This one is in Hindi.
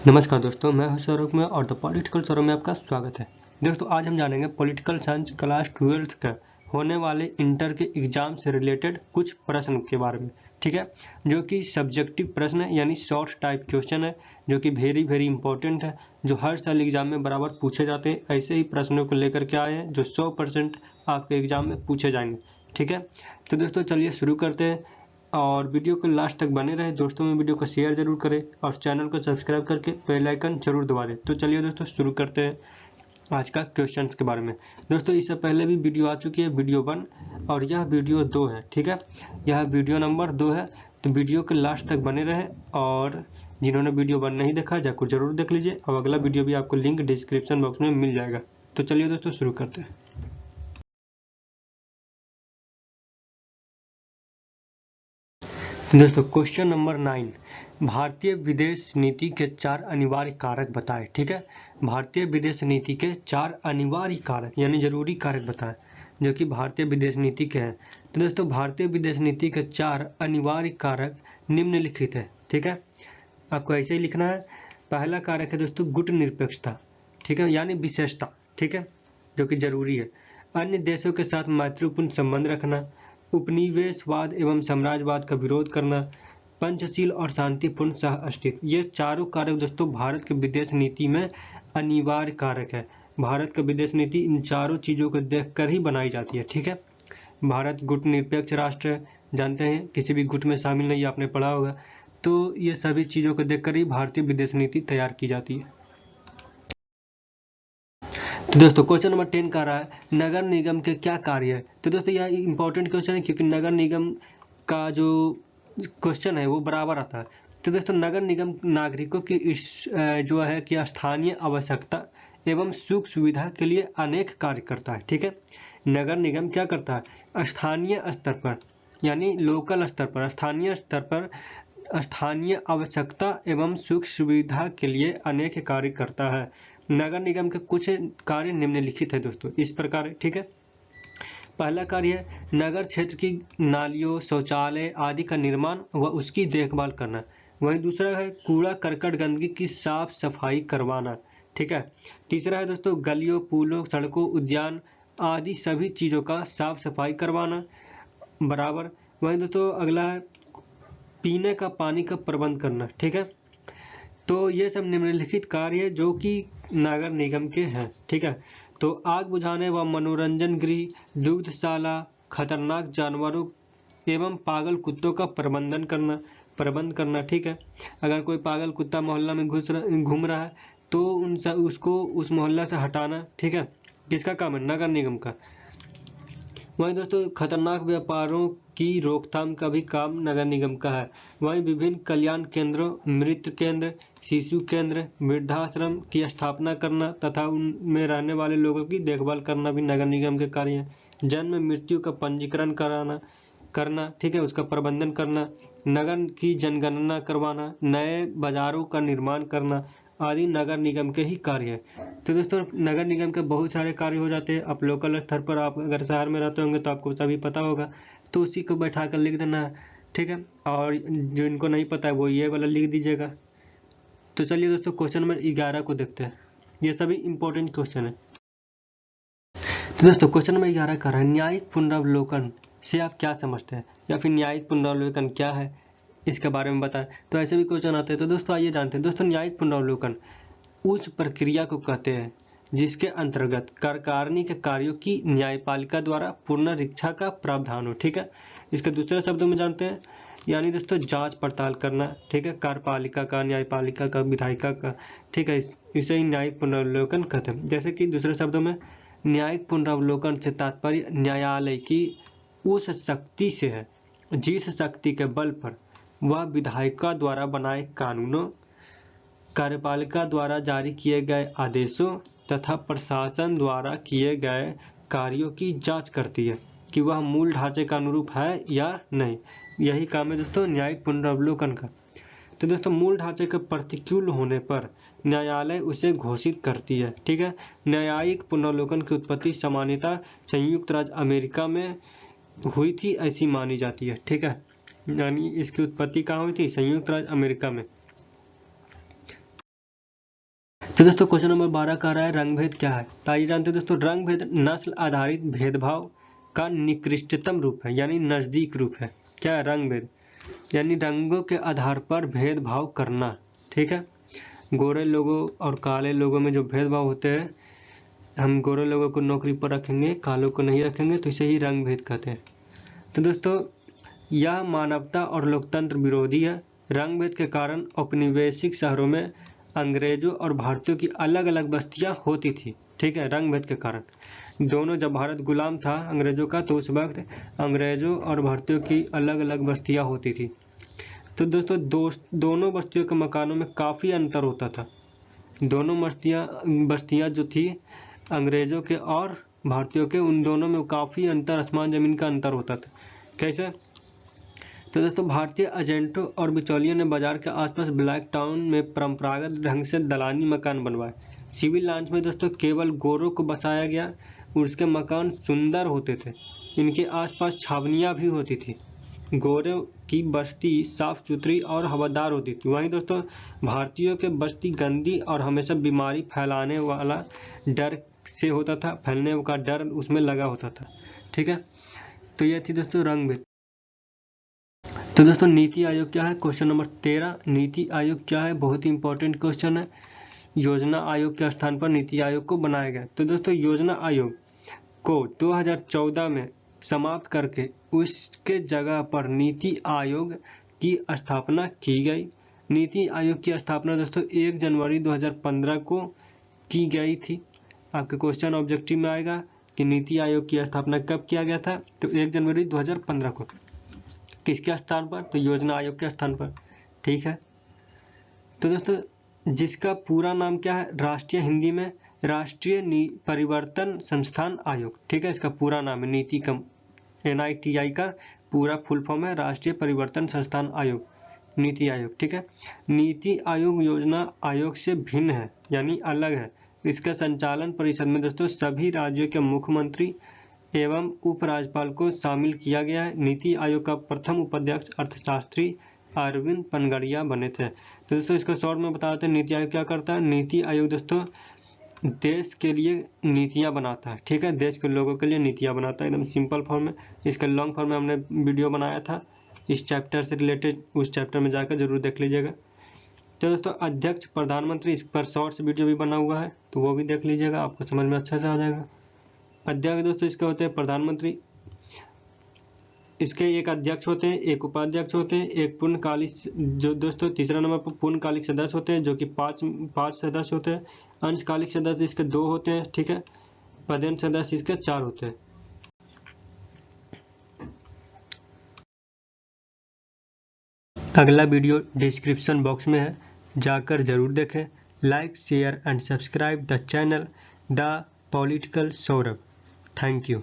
नमस्कार दोस्तों, मैं हूं सौरभ में और द पॉलिटिकल सौरभ में आपका स्वागत है। दोस्तों आज हम जानेंगे पॉलिटिकल साइंस क्लास 12th का होने वाले इंटर के एग्जाम से रिलेटेड कुछ प्रश्न के बारे में। ठीक है, जो कि सब्जेक्टिव प्रश्न है, यानी शॉर्ट टाइप क्वेश्चन है, जो कि वेरी इंपॉर्टेंट है, जो हर साल एग्जाम में बराबर पूछे जाते हैं। ऐसे ही प्रश्नों को लेकर के आए हैं जो 100% आपके एग्जाम में पूछे जाएंगे। ठीक है, तो दोस्तों चलिए शुरू करते हैं और वीडियो को लास्ट तक बने रहे। दोस्तों में वीडियो को शेयर जरूर करें और चैनल को सब्सक्राइब करके बेल आइकन जरूर दबा दें। तो चलिए दोस्तों शुरू करते हैं आज का क्वेश्चंस के बारे में। दोस्तों इससे पहले भी वीडियो आ चुकी है, वीडियो 1 और यह वीडियो 2 है। ठीक है, यह वीडियो नंबर 2 है, तो वीडियो के लास्ट तक बने रहे और जिन्होंने वीडियो 1 नहीं देखा जाकर जरूर देख लीजिए और अगला वीडियो भी आपको लिंक डिस्क्रिप्शन बॉक्स में मिल जाएगा। तो चलिए दोस्तों शुरू करते हैं। दोस्तों क्वेश्चन नंबर 9, भारतीय विदेश नीति के 4 अनिवार्य कारक बताएं। ठीक है, भारतीय विदेश नीति के 4 अनिवार्य कारक यानी जरूरी कारक बताएं जो कि भारतीय विदेश नीति के हैं। तो दोस्तों भारतीय विदेश नीति के 4 अनिवार्य कारक निम्नलिखित है। ठीक है, आपको ऐसे ही लिखना है। पहला कारक है दोस्तों गुटनिरपेक्षता। ठीक है, यानी विशेषता। ठीक है, जो कि जरूरी है। अन्य देशों के साथ मैत्रीपूर्ण संबंध रखना, उपनिवेशवाद एवं साम्राज्यवाद का विरोध करना, पंचशील और शांतिपूर्ण सह अस्तित्व। ये चारों कारक दोस्तों भारत के विदेश नीति में अनिवार्य कारक है। भारत का विदेश नीति इन चारों चीजों को देखकर ही बनाई जाती है। ठीक है, भारत गुटनिरपेक्ष राष्ट्र है, जानते हैं, किसी भी गुट में शामिल नहीं, आपने पढ़ा होगा। तो ये सभी चीजों को देखकर ही भारतीय विदेश नीति तैयार की जाती है। तो दोस्तों क्वेश्चन नंबर 10 का रहा है नगर निगम के क्या कार्य है। तो दोस्तों यह इंपॉर्टेंट क्वेश्चन है क्योंकि नगर निगम का जो क्वेश्चन है वो बराबर आता है। तो दोस्तों नगर निगम नागरिकों की जो है कि स्थानीय आवश्यकता एवं सुख सुविधा के लिए अनेक कार्य करता है। ठीक है, नगर निगम क्या करता है, स्थानीय स्तर पर यानी लोकल स्तर पर, स्थानीय स्तर पर स्थानीय आवश्यकता एवं सुख सुविधा के लिए अनेक कार्य करता है। नगर निगम के कुछ कार्य निम्नलिखित है दोस्तों, इस प्रकार। ठीक है, पहला कार्य है नगर क्षेत्र की नालियों, शौचालय आदि का निर्माण व उसकी देखभाल करना। वहीं दूसरा है कूड़ा करकट गंदगी की साफ सफाई करवाना। ठीक है, तीसरा है दोस्तों गलियों, पुलों, सड़कों, उद्यान आदि सभी चीजों का साफ सफाई करवाना बराबर। वहीं दोस्तों अगला है पीने का पानी का प्रबंध करना। ठीक है, तो ये सब निम्नलिखित कार्य जो कि नगर निगम के हैं। ठीक है, तो आग बुझाने व मनोरंजन गृह, दुग्धशाला, खतरनाक जानवरों एवं पागल कुत्तों का प्रबंध करना। ठीक है, अगर कोई पागल कुत्ता मोहल्ला में घूम रहा है तो उसको उस मोहल्ला से हटाना। ठीक है, किसका काम है, नगर निगम का। वहीं दोस्तों खतरनाक व्यापारों की रोकथाम का भी काम नगर निगम का है। वहीं विभिन्न कल्याण केंद्रों, मृत्यु केंद्र, शिशु केंद्र, वृद्धाश्रम की स्थापना करना तथा उनमें रहने वाले लोगों की देखभाल करना भी नगर निगम के कार्य है। जन्म मृत्यु का पंजीकरण करना। ठीक है, उसका प्रबंधन करना, नगर की जनगणना करवाना, नए बाजारों का निर्माण करना आदि नगर निगम के ही कार्य है। तो दोस्तों नगर निगम के बहुत सारे कार्य हो जाते हैं। आप लोकल स्तर पर, आप अगर शहर में रहते होंगे तो आपको सभी पता होगा, तो उसी को बैठा कर लिख देना है। ठीक है, और जिनको नहीं पता है वो ये वाला लिख दीजिएगा। तो चलिए दोस्तों क्वेश्चन नंबर 11 को देखते हैं। ये सभी इंपॉर्टेंट क्वेश्चन है। तो दोस्तों क्वेश्चन नंबर 11 का है न्यायिक पुनरावलोकन से आप क्या समझते हैं, या फिर न्यायिक पुनरावलोकन क्या है इसके बारे में बताएं। तो ऐसे भी क्वेश्चन आते हैं। तो दोस्तों आइए जानते हैं। दोस्तों न्यायिक पुनरावलोकन उस प्रक्रिया को कहते हैं जिसके अंतर्गत कार्यकारिणी के कार्यों की न्यायपालिका द्वारा पुनरीक्षा का प्रावधान हो। ठीक है, इसके दूसरे शब्दों में जानते हैं, यानी दोस्तों जांच पड़ताल करना। ठीक है, कार्यपालिका का, न्यायपालिका का, विधायिका का। ठीक है, इसे ही न्यायिक पुनरावलोकन कहते हैं। जैसे कि दूसरे शब्दों में न्यायिक पुनरावलोकन से तात्पर्य न्यायालय की उस शक्ति से है जिस शक्ति के बल पर वह विधायिका द्वारा बनाए कानूनों, कार्यपालिका द्वारा जारी किए गए आदेशों तथा प्रशासन द्वारा किए गए कार्यों की जांच करती है कि वह मूल ढांचे का अनुरूप है या नहीं। यही काम है दोस्तों न्यायिक पुनरावलोकन का। तो दोस्तों मूल ढांचे के प्रतिकूल होने पर न्यायालय उसे घोषित करती है। ठीक है, न्यायिक पुनरावलोकन की उत्पत्ति सामान्यतः संयुक्त राज्य अमेरिका में हुई थी, ऐसी मानी जाती है। ठीक है, यानी इसकी उत्पत्ति कहाँ हुई थी, संयुक्त राज्य अमेरिका में। तो दोस्तों क्वेश्चन नंबर 12 का रहा है रंग भेद क्या है। तो आइए जानते हैं दोस्तों, रंग भेद नस्ल आधारित भेदभाव का निकृष्टतम रूप है, यानी नजदीक रूप है। क्या है रंग भेद? यानी रंगों के आधार पर भेदभाव करना। ठीक है, गोरे लोगों और काले लोगों में जो भेदभाव होते हैं, हम गोरे लोगों को नौकरी पर रखेंगे, कालों को नहीं रखेंगे, तो इसे ही रंग भेद कहते हैं। तो दोस्तों यह मानवता और लोकतंत्र विरोधी है। रंग भेद के कारण औपनिवेशिक शहरों में अंग्रेजों और भारतीयों की अलग अलग बस्तियां होती थी। ठीक है, रंग भेद के कारण दोनों, जब भारत गुलाम था अंग्रेजों का, तो उस वक्त अंग्रेजों और भारतीयों की अलग अलग बस्तियां होती थी। तो दोस्तों दोनों बस्तियों के मकानों में काफ़ी अंतर होता था। दोनों बस्तियां जो थी अंग्रेजों के और भारतीयों के, उन दोनों में काफ़ी अंतर, आसमान ज़मीन का अंतर होता था। कैसे? तो दोस्तों भारतीय एजेंटों और बिचौलियों ने बाजार के आसपास ब्लैक टाउन में परंपरागत ढंग से दलानी मकान बनवाए। सिविल लाइन्स में दोस्तों केवल गोरों को बसाया गया, उसके मकान सुंदर होते थे। इनके आसपास छावनियाँ भी होती थी। गोरों की बस्ती साफ सुथरी और हवादार होती थी। वहीं दोस्तों भारतीयों के बस्ती गंदी और हमेशा बीमारी फैलाने वाला डर से होता था, फैलने का डर उसमें लगा होता था। ठीक है, तो यह थी दोस्तों रंग भेद। तो दोस्तों नीति आयोग क्या है? क्वेश्चन नंबर 13, नीति आयोग क्या है? बहुत ही इंपॉर्टेंट क्वेश्चन है। योजना आयोग के स्थान पर नीति आयोग को बनाया गया। तो दोस्तों योजना आयोग को 2014 में समाप्त करके उसके जगह पर नीति आयोग की स्थापना की गई। नीति आयोग की स्थापना दोस्तों 1 जनवरी 2015 को की गई थी। आपके क्वेश्चन ऑब्जेक्टिव में आएगा कि नीति आयोग की स्थापना कब किया गया था? तो 1 जनवरी 2015 को। किसके स्थान पर? तो योजना आयोग के स्थान पर। ठीक है, तो दोस्तों जिसका पूरा नाम क्या है? राष्ट्रीय, हिंदी में राष्ट्रीय परिवर्तन संस्थान आयोग। ठीक है, इसका पूरा नाम है नीति कम NITI का पूरा फुल फॉर्म है राष्ट्रीय परिवर्तन संस्थान आयोग, नीति आयोग। ठीक है, नीति आयोग योजना आयोग से भिन्न है, यानी अलग है। इसका संचालन परिषद में दोस्तों सभी राज्यों के मुख्यमंत्री एवं उपराज्यपाल को शामिल किया गया है। नीति आयोग का प्रथम उपाध्यक्ष अर्थशास्त्री अरविंद पनगड़िया बने थे। तो दोस्तों इसको शॉर्ट में बता देते हैं, नीति आयोग क्या करता है? नीति आयोग दोस्तों देश के लिए नीतियां बनाता है। ठीक है, देश के लोगों के लिए नीतियां बनाता है, एकदम सिंपल फॉर्म में। इसका लॉन्ग फॉर्म में हमने वीडियो बनाया था इस चैप्टर से रिलेटेड, उस चैप्टर में जाकर जरूर देख लीजिएगा। तो दोस्तों अध्यक्ष प्रधानमंत्री, इस पर शॉर्ट्स वीडियो भी बना हुआ है, तो वो भी देख लीजिएगा, आपको समझ में अच्छा से आ जाएगा। अध्यक्ष दोस्तों इसके होते हैं प्रधानमंत्री, इसके एक अध्यक्ष होते हैं, एक उपाध्यक्ष होते हैं, एक पूर्णकालिक, जो दोस्तों तीसरा नंबर पर पूर्णकालिक सदस्य होते हैं जो कि पाँच सदस्य होते हैं। अंशकालिक सदस्य इसके 2 होते हैं। ठीक है, पदेन सदस्य इसके 4 होते हैं। अगला वीडियो डिस्क्रिप्शन बॉक्स में है, जाकर जरूर देखें। Like, share and subscribe the channel the political Saurabh. Thank you.